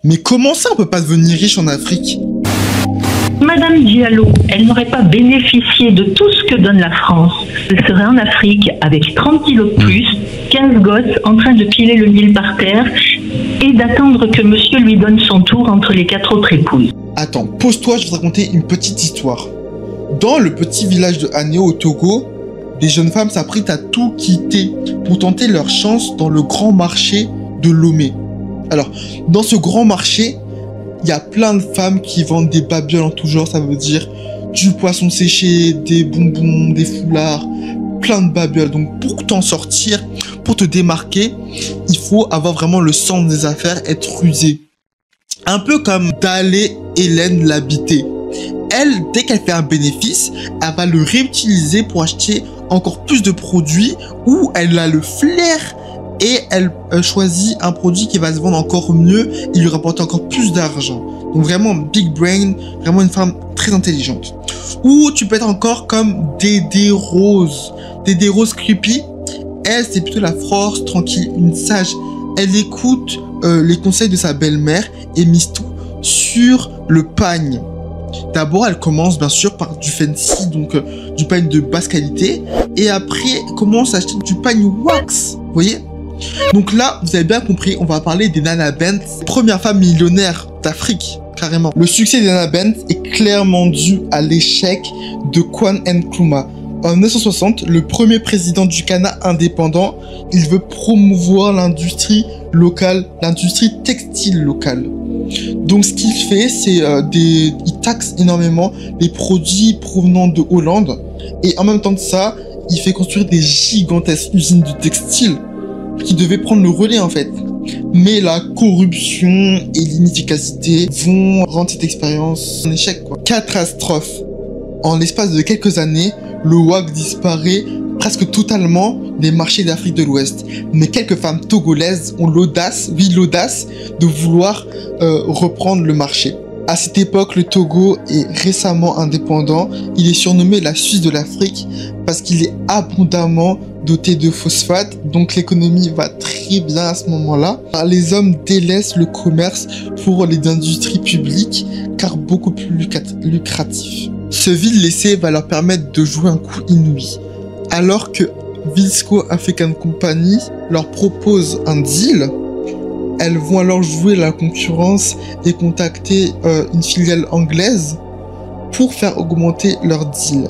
Mais comment ça, on peut pas devenir riche en Afrique? Madame Diallo, elle n'aurait pas bénéficié de tout ce que donne la France. Elle serait en Afrique avec 30 kilos de plus, 15 gosses en train de piler le mil par terre et d'attendre que monsieur lui donne son tour entre les 4 autres épouses. Attends, pose-toi, je vais te raconter une petite histoire. Dans le petit village de Anéo au Togo, des jeunes femmes s'apprêtent à tout quitter pour tenter leur chance dans le grand marché de Lomé. Alors, dans ce grand marché, il y a plein de femmes qui vendent des babioles en tout genre, ça veut dire du poisson séché, des bonbons, des foulards, plein de babioles. Donc pour t'en sortir, pour te démarquer, il faut avoir vraiment le sens des affaires, être rusé. Un peu comme Dalé Hélène l'habité. Elle, dès qu'elle fait un bénéfice, elle va le réutiliser pour acheter encore plus de produits où elle a le flair et elle choisit un produit qui va se vendre encore mieux et lui rapporter encore plus d'argent. Donc vraiment big brain, vraiment une femme très intelligente. Ou tu peux être encore comme Dédé Rose. Dédé Rose creepy, elle c'est plutôt la force tranquille, une sage. Elle écoute les conseils de sa belle-mère et mise tout sur le pagne. D'abord, elle commence bien sûr par du fancy, donc du pagne de basse qualité, et après elle commence à acheter du pagne wax, vous voyez? Donc là, vous avez bien compris, on va parler des Nana Bent, première femme millionnaire d'Afrique, carrément. Le succès des Nana Bent est clairement dû à l'échec de Kwame Nkrumah. En 1960, le premier président du Ghana indépendant, il veut promouvoir l'industrie locale, l'industrie textile locale. Donc ce qu'il fait, c'est il taxe énormément les produits provenant de Hollande, et en même temps de ça, il fait construire des gigantesques usines de textile qui devaient prendre le relais en fait. Mais la corruption et l'inefficacité vont rendre cette expérience un échec, quoi. Catastrophe. En l'espace de quelques années, le WAC disparaît presque totalement des marchés d'Afrique de l'Ouest. Mais quelques femmes togolaises ont l'audace, oui l'audace, de vouloir reprendre le marché. À cette époque, le Togo est récemment indépendant. Il est surnommé la Suisse de l'Afrique parce qu'il est abondamment doté de phosphate. Donc l'économie va très bien à ce moment-là. Les hommes délaissent le commerce pour les industries publiques car beaucoup plus lucratif. Ce vide laissé va leur permettre de jouer un coup inouï. Alors que Visco African Company leur propose un deal, elles vont alors jouer la concurrence et contacter une filiale anglaise pour faire augmenter leur deal.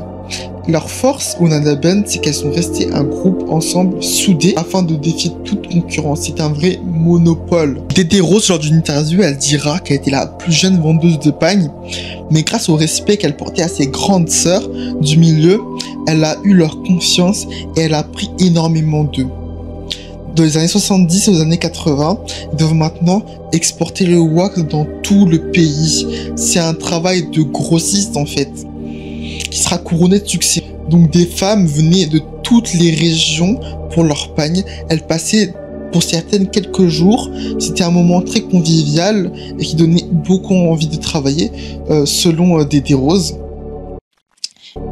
Leur force aux Nana Bent, c'est qu'elles sont restées un groupe ensemble soudé afin de défier toute concurrence. C'est un vrai monopole. Dédé Rose, lors d'une interview, elle dira qu'elle était la plus jeune vendeuse de pagne, mais grâce au respect qu'elle portait à ses grandes sœurs du milieu, elle a eu leur confiance et elle a appris énormément d'eux. Dans les années 70 aux années 80, ils doivent maintenant exporter le wax dans tout le pays. C'est un travail de grossiste en fait, qui sera couronné de succès. Donc des femmes venaient de toutes les régions pour leur pagne. Elles passaient pour certaines quelques jours. C'était un moment très convivial et qui donnait beaucoup envie de travailler selon Dédé Rose.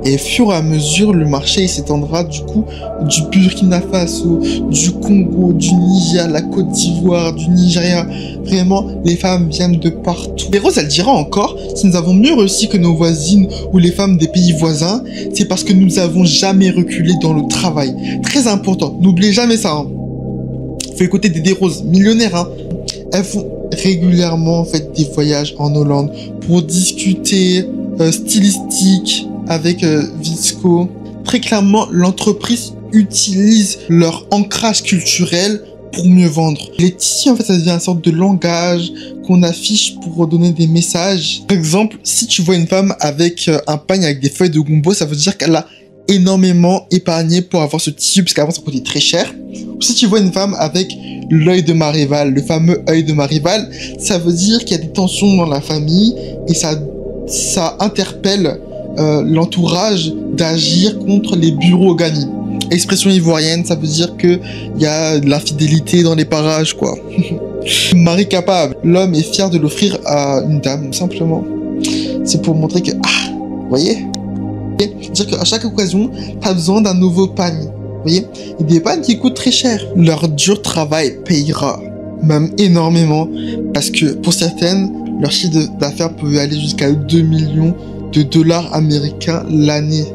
Et au fur et à mesure, le marché s'étendra du coup du Burkina Faso, du Congo, du Niger, la Côte d'Ivoire, du Nigeria. Vraiment, les femmes viennent de partout. Et Rose, elle dira encore, si nous avons mieux réussi que nos voisines ou les femmes des pays voisins, c'est parce que nous n'avons jamais reculé dans le travail. Très important, n'oubliez jamais ça. Hein. Faut écouter Dédé Rose, millionnaire. Hein. Elles font régulièrement en fait des voyages en Hollande pour discuter stylistique avec Visco. Très clairement, l'entreprise utilise leur ancrage culturel pour mieux vendre. Les tissus, en fait, ça devient une sorte de langage qu'on affiche pour donner des messages. Par exemple, si tu vois une femme avec un pagne avec des feuilles de gombo, ça veut dire qu'elle a énormément épargné pour avoir ce tissu, parce qu'avant ça coûtait très cher. Ou si tu vois une femme avec l'œil de Marival, le fameux œil de Marival, ça veut dire qu'il y a des tensions dans la famille et ça interpelle l'entourage d'agir contre les bureaugamies. Expression ivoirienne, ça veut dire que il y a de l'infidélité dans les parages, quoi. Mari capable, l'homme est fier de l'offrir à une dame, simplement. C'est pour montrer que, vous voyez, dire qu'à chaque occasion, t'as besoin d'un nouveau pagne, vous voyez, et des pagnes qui coûtent très cher. Leur dur travail payera, même énormément, Parce que pour certaines, leur chiffre d'affaires peut aller jusqu'à 2 millions de dollars américains l'année.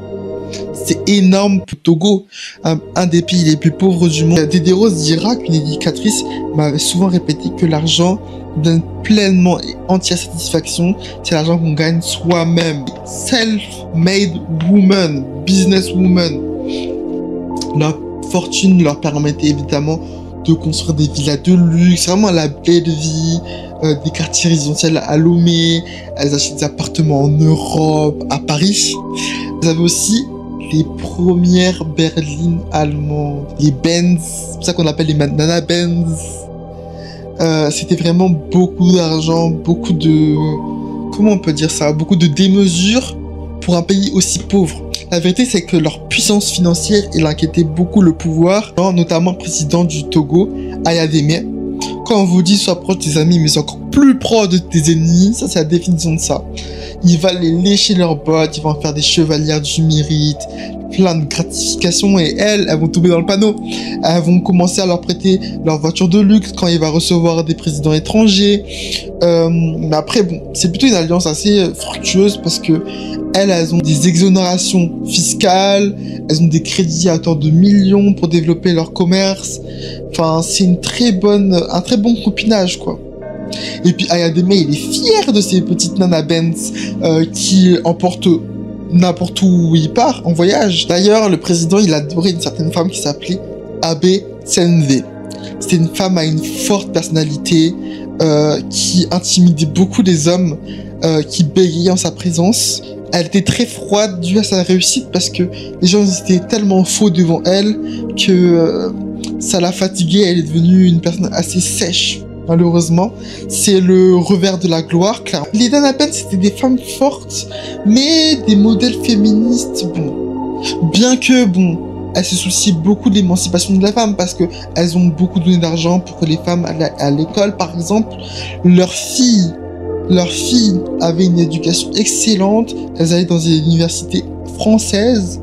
C'est énorme pour Togo, un des pays les plus pauvres du monde. Dedros dira qu'une éducatrice m'avait souvent répété que l'argent donne pleinement et entière satisfaction. C'est l'argent qu'on gagne soi-même. Self-made woman, businesswoman. Leur fortune leur permettait évidemment de construire des villas de luxe, vraiment la belle vie, des quartiers résidentiels à Lomé. Elles achètent des appartements en Europe, à Paris. Elles avaient aussi les premières berlines allemandes, les Benz, c'est pour ça qu'on appelle les Nana Benz. C'était vraiment beaucoup d'argent, beaucoup de... Comment on peut dire ça? Beaucoup de démesure pour un pays aussi pauvre. La vérité, c'est que leur puissance financière, il inquiétait beaucoup le pouvoir, notamment le président du Togo, Ayadémé. Quand on vous dit sois proche des amis, mais encore plus proche de tes ennemis, ça c'est la définition de ça. Il va les lécher leurs bottes, il va en faire des chevalières du mérite, plein de gratifications, et elles vont tomber dans le panneau. Elles vont commencer à leur prêter leur voiture de luxe quand il va recevoir des présidents étrangers. Mais après, bon, c'est plutôt une alliance assez fructueuse parce que elles ont des exonérations fiscales, elles ont des crédits à hauteur de millions pour développer leur commerce. Enfin, c'est un très bon copinage, quoi. Et puis Ayadémé, il est fier de ces petites Nana Benz qui emportent n'importe où il part en voyage. D'ailleurs, le président, il adorait une certaine femme qui s'appelait Abe Senve. C'était une femme à une forte personnalité qui intimidait beaucoup les hommes qui bégayaient en sa présence. Elle était très froide due à sa réussite parce que les gens étaient tellement faux devant elle que ça la fatiguait. Elle est devenue une personne assez sèche. Malheureusement, c'est le revers de la gloire, clairement. Les Nana Benz, c'était des femmes fortes, mais des modèles féministes, bon. Bien que, bon, elles se soucient beaucoup de l'émancipation de la femme, parce que elles ont beaucoup donné d'argent pour que les femmes aillent à l'école, par exemple. Leurs filles avaient une éducation excellente, elles allaient dans des universités françaises.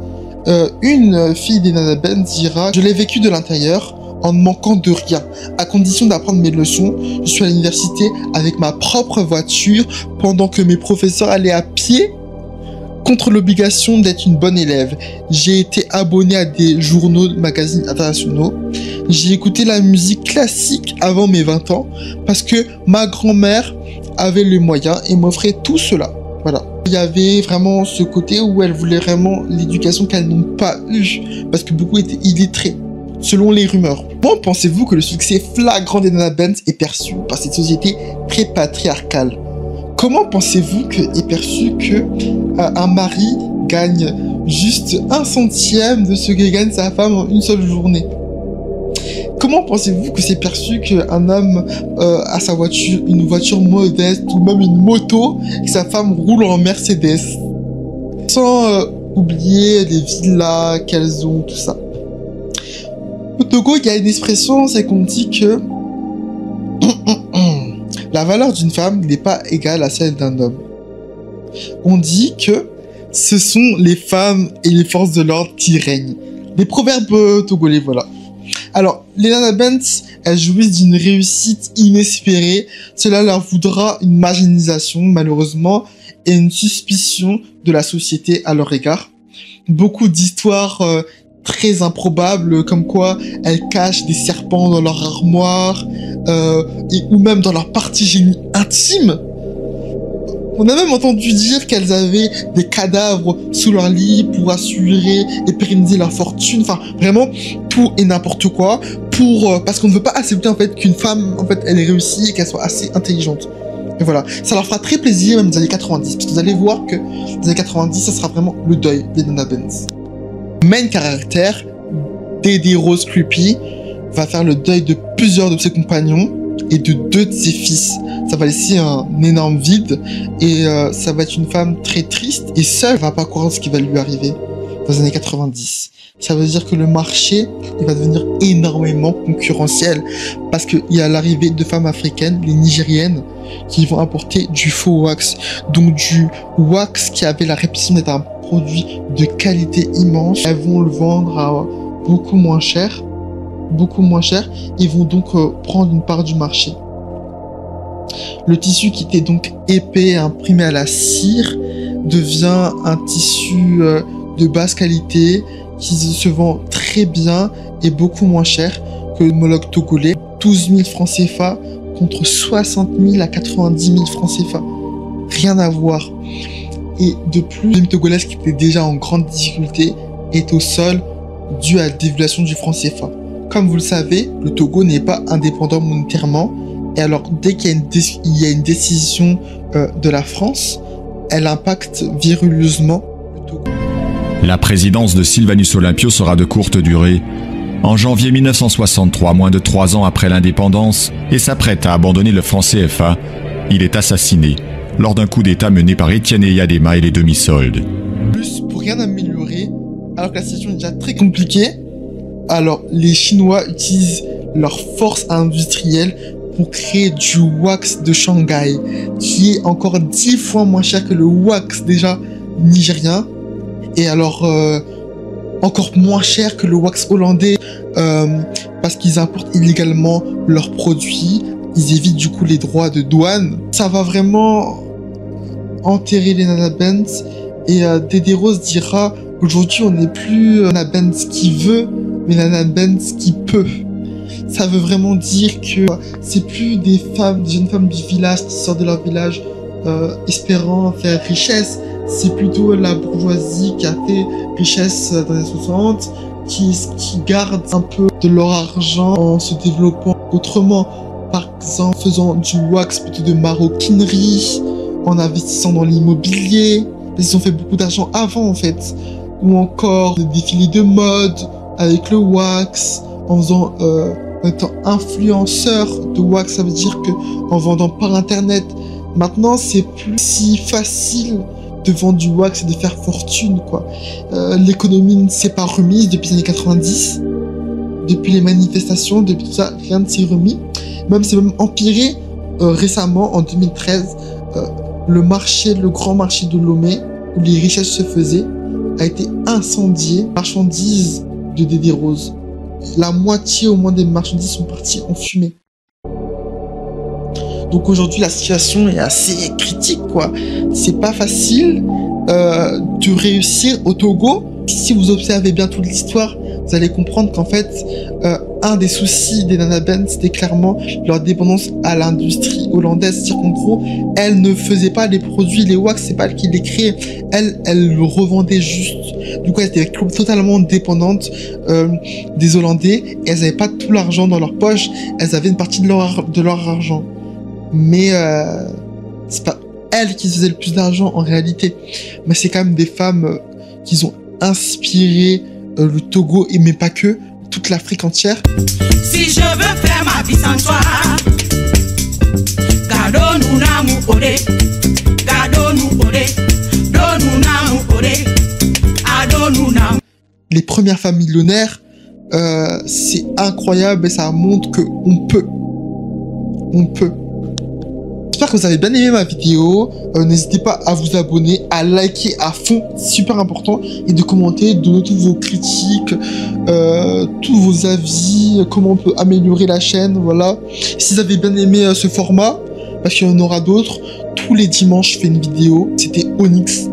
Une fille des Nana Benz dira « Je l'ai vécu de l'intérieur ». En ne manquant de rien, à condition d'apprendre mes leçons. Je suis à l'université avec ma propre voiture pendant que mes professeurs allaient à pied contre l'obligation d'être une bonne élève. J'ai été abonné à des journaux, magazines internationaux. J'ai écouté la musique classique avant mes 20 ans parce que ma grand-mère avait les moyens et m'offrait tout cela. Voilà. Il y avait vraiment ce côté où elle voulait vraiment l'éducation qu'elles n'ont pas eue parce que beaucoup étaient illettrés. Selon les rumeurs. Comment pensez-vous que le succès flagrant des Nana Benz est perçu par cette société très patriarcale? Comment pensez-vous que est perçu que un mari gagne juste 1/100 de ce que gagne sa femme en une seule journée? Comment pensez-vous que c'est perçu qu'un homme a sa voiture, une voiture modeste ou même une moto et que sa femme roule en Mercedes? Sans oublier les villas qu'elles ont, tout ça. Au Togo, il y a une expression, c'est qu'on dit que la valeur d'une femme n'est pas égale à celle d'un homme. On dit que ce sont les femmes et les forces de l'ordre qui règnent. Les proverbes togolais, voilà. Alors, les Nana Benz, elles jouissent d'une réussite inespérée. Cela leur voudra une marginalisation, malheureusement, et une suspicion de la société à leur égard. Beaucoup d'histoires très improbables, comme quoi elles cachent des serpents dans leur armoire, ou même dans leur partie génie intime. On a même entendu dire qu'elles avaient des cadavres sous leur lit pour assurer et pérenniser leur fortune. Enfin, vraiment, tout et n'importe quoi, parce qu'on ne veut pas accepter en fait qu'une femme, en fait, elle ait réussi et qu'elle soit assez intelligente. Et voilà, ça leur fera très plaisir même des années 90, parce que vous allez voir que les années 90, ça sera vraiment le deuil des Nana Benz. Main caractère, Dedros Creepy va faire le deuil de plusieurs de ses compagnons et de 2 de ses fils. Ça va laisser un énorme vide et ça va être une femme très triste et seule, elle va pas croire ce qui va lui arriver dans les années 90. Ça veut dire que le marché, il va devenir énormément concurrentiel parce qu'il y a l'arrivée de femmes africaines, les nigériennes, qui vont apporter du faux wax, donc du wax qui avait la réputation d'être un produit de qualité immense. Elles vont le vendre à beaucoup moins cher, et vont donc prendre une part du marché. Le tissu qui était donc épais, imprimé à la cire, devient un tissu de basse qualité qui se vend très bien et beaucoup moins cher que l'homologue togolais. 12 000 francs CFA contre 60 000 à 90 000 francs CFA. Rien à voir. Et de plus, l'économie togolaise qui était déjà en grande difficulté est au sol dû à la dévaluation du franc CFA. Comme vous le savez, le Togo n'est pas indépendant monétairement. Et alors, dès qu'il y a une décision de la France, elle impacte viruleusement le Togo. La présidence de Sylvanus Olympio sera de courte durée. En janvier 1963, moins de 3 ans après l'indépendance, et s'apprête à abandonner le franc CFA, il est assassiné lors d'un coup d'État mené par Étienne Eyadema et les demi-soldes. Plus, pour rien améliorer, alors que la situation est déjà très compliquée, alors les Chinois utilisent leur force industrielle pour créer du wax de Shanghai, qui est encore 10 fois moins cher que le wax déjà nigérien, et alors encore moins cher que le wax hollandais, parce qu'ils importent illégalement leurs produits, ils évitent du coup les droits de douane. Ça va vraiment enterrer les Nana Benz, et Dédé Rose dira aujourd'hui on n'est plus Nana Benz qui veut, mais Nana Benz qui peut. Ça veut vraiment dire que c'est plus des jeunes femmes du village qui sortent de leur village espérant faire richesse, c'est plutôt la bourgeoisie qui a fait richesse dans les années 60, qui garde un peu de leur argent en se développant autrement, par exemple faisant du wax plutôt de maroquinerie, en investissant dans l'immobilier, parce qu'ils ont fait beaucoup d'argent avant en fait, ou encore des défilés de mode avec le wax, en faisant en étant influenceur de wax, ça veut dire que en vendant par internet. Maintenant c'est plus si facile de vendre du wax et de faire fortune quoi. L'économie ne s'est pas remise depuis les années 90, depuis les manifestations, depuis tout ça, rien ne s'est remis. Même c'est même empiré récemment en 2013. Le grand marché de Lomé où les richesses se faisaient a été incendié. Marchandises de Dédé Rose. La moitié au moins des marchandises sont parties en fumée. Donc aujourd'hui la situation est assez critique quoi. C'est pas facile de réussir au Togo. Si vous observez bien toute l'histoire, vous allez comprendre qu'en fait un des soucis des Nana Benz c'était clairement leur dépendance à l'industrie hollandaise. C'est-à-dire qu'en gros, elles ne faisaient pas les produits, les wax, c'est pas elles qui les créaient. Elles le revendaient juste. Du coup, elles étaient totalement dépendantes des Hollandais. Et elles n'avaient pas tout l'argent dans leur poche. Elles avaient une partie de leur argent. Mais c'est pas elles qui faisaient le plus d'argent en réalité. Mais c'est quand même des femmes qui ont inspiré le Togo, et mais pas que, toute l'Afrique entière. Si je veux faire ma vie sans toi, gardons-nous namu ore, gardons-nous ore, donne-nous namu ore, adonne-nous namu. Les premières femmes millionnaires, c'est incroyable et ça montre que on peut. J'espère que vous avez bien aimé ma vidéo. N'hésitez pas à vous abonner, à liker à fond, super important, et de commenter, de donner toutes vos critiques, tous vos avis, comment on peut améliorer la chaîne, voilà. Si vous avez bien aimé ce format, parce qu'il y en aura d'autres, tous les dimanches je fais une vidéo. C'était Onyx.